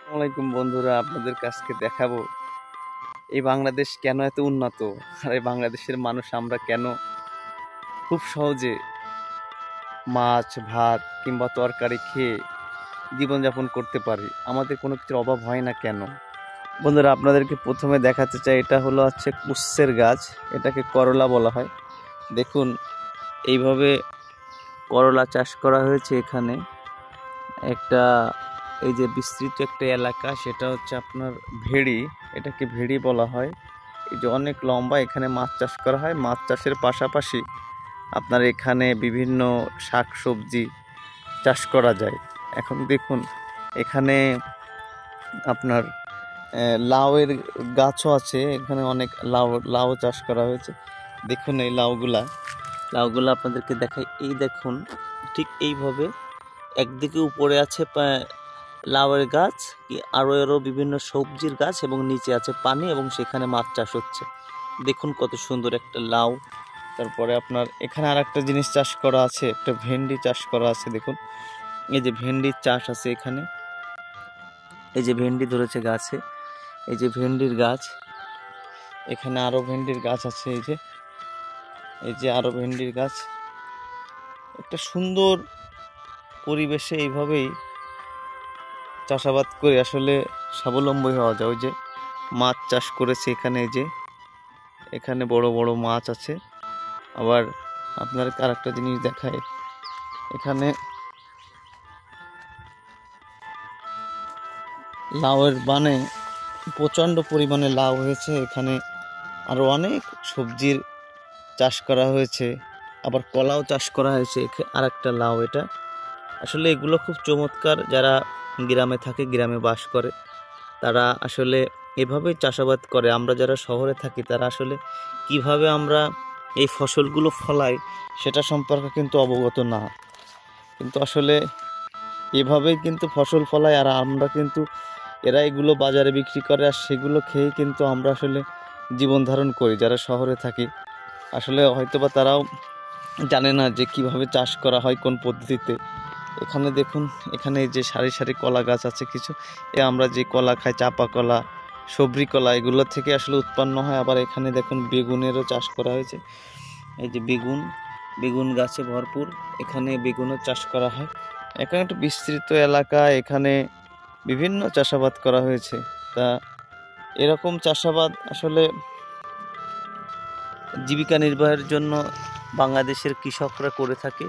আসসালামাইকুম বন্ধুরা, আপনাদের কাছকে দেখাবো এই বাংলাদেশ কেন এত উন্নত। আর এই বাংলাদেশের মানুষ আমরা কেন খুব সহজে মাছ ভাত কিংবা তরকারি খেয়ে জীবনযাপন করতে পারি, আমাদের কোনো কিছুর অভাব হয় না কেন। বন্ধুরা, আপনাদেরকে প্রথমে দেখাতে চাই, এটা হচ্ছে উচ্ছের গাছ, এটাকে করলা বলা হয়। দেখুন, এইভাবে করলা চাষ করা হয়েছে। এখানে একটা এই যে বিস্তৃত একটা এলাকা, সেটা হচ্ছে আপনার ভেড়ি, এটাকে ভেড়ি বলা হয়। এই যে অনেক লম্বা, এখানে মাছ চাষ করা হয়। মাছ চাষের পাশাপাশি আপনার এখানে বিভিন্ন শাক সবজি চাষ করা যায়। এখন দেখুন, এখানে আপনার লাউয়ের গাছও আছে, এখানে অনেক লাউ চাষ করা হয়েছে। দেখুন এই লাউগুলা আপনাদেরকে দেখাই। এই দেখুন, ঠিক এইভাবে একদিকে উপরে আছে লাউয়ের গাছ, আরও বিভিন্ন সবজির গাছ, এবং নিচে আছে পানি, এবং সেখানে মাছ চাষ হচ্ছে। দেখুন কত সুন্দর একটা লাউ। তারপরে আপনার এখানে আর একটা জিনিস চাষ করা আছে, একটা ভেন্ডি চাষ করা আছে। দেখুন, এই যে ভেন্ডির চাষ আছে এখানে, এই যে ভেন্ডি ধরেছে গাছে, এই যে ভেন্ডির গাছ, এখানে আরো ভেন্ডির গাছ আছে। এই যে আরো ভেন্ডির গাছ। একটা সুন্দর পরিবেশে এইভাবেই চাষাবাদ করে আসলে স্বাবলম্বী হওয়া যায়। ওই যে মাছ চাষ করেছে এখানে, এই যে এখানে বড় বড় মাছ আছে। আবার আপনার আরেকটা জিনিস দেখায়, এখানে লাউয়ের প্রচণ্ড পরিমাণে লাউ হয়েছে। এখানে আরো অনেক সবজির চাষ করা হয়েছে, আবার কলাও চাষ করা হয়েছে। আর একটা লাউ, এটা আসলে এগুলো খুব চমৎকার। যারা গ্রামে থাকে, গ্রামে বাস করে, তারা আসলে এভাবেই চাষাবাদ করে। আমরা যারা শহরে থাকি, তারা আসলে কিভাবে আমরা এই ফসলগুলো ফলাই সেটা সম্পর্কে কিন্তু অবগত না। কিন্তু আসলে এভাবেই কিন্তু ফসল ফলাই, আর আমরা কিন্তু এরা এগুলো বাজারে বিক্রি করে, আর সেগুলো খেয়ে কিন্তু আমরা আসলে জীবন ধারণ করি যারা শহরে থাকি। আসলে হয়তোবা তারাও জানে না যে কিভাবে চাষ করা হয়, কোন পদ্ধতিতে। এখানে দেখুন, এখানে যে সারি সারি কলা গাছ আছে কিছু, আমরা যে কলা খাই, চাপা কলা, সবরি কলা, এগুলো থেকে আসলে উৎপন্ন হয়। আবার এখানে দেখুন বেগুনেরও চাষ করা হয়েছে। এই যে বেগুন গাছে ভরপুর, এখানে বেগুনও চাষ করা হয়। এখানে একটা বিস্তৃত এলাকা, এখানে বিভিন্ন চাষাবাদ করা হয়েছে। তা এরকম চাষাবাদ আসলে জীবিকা নির্বাহের জন্য বাংলাদেশের কৃষকরা করে থাকে।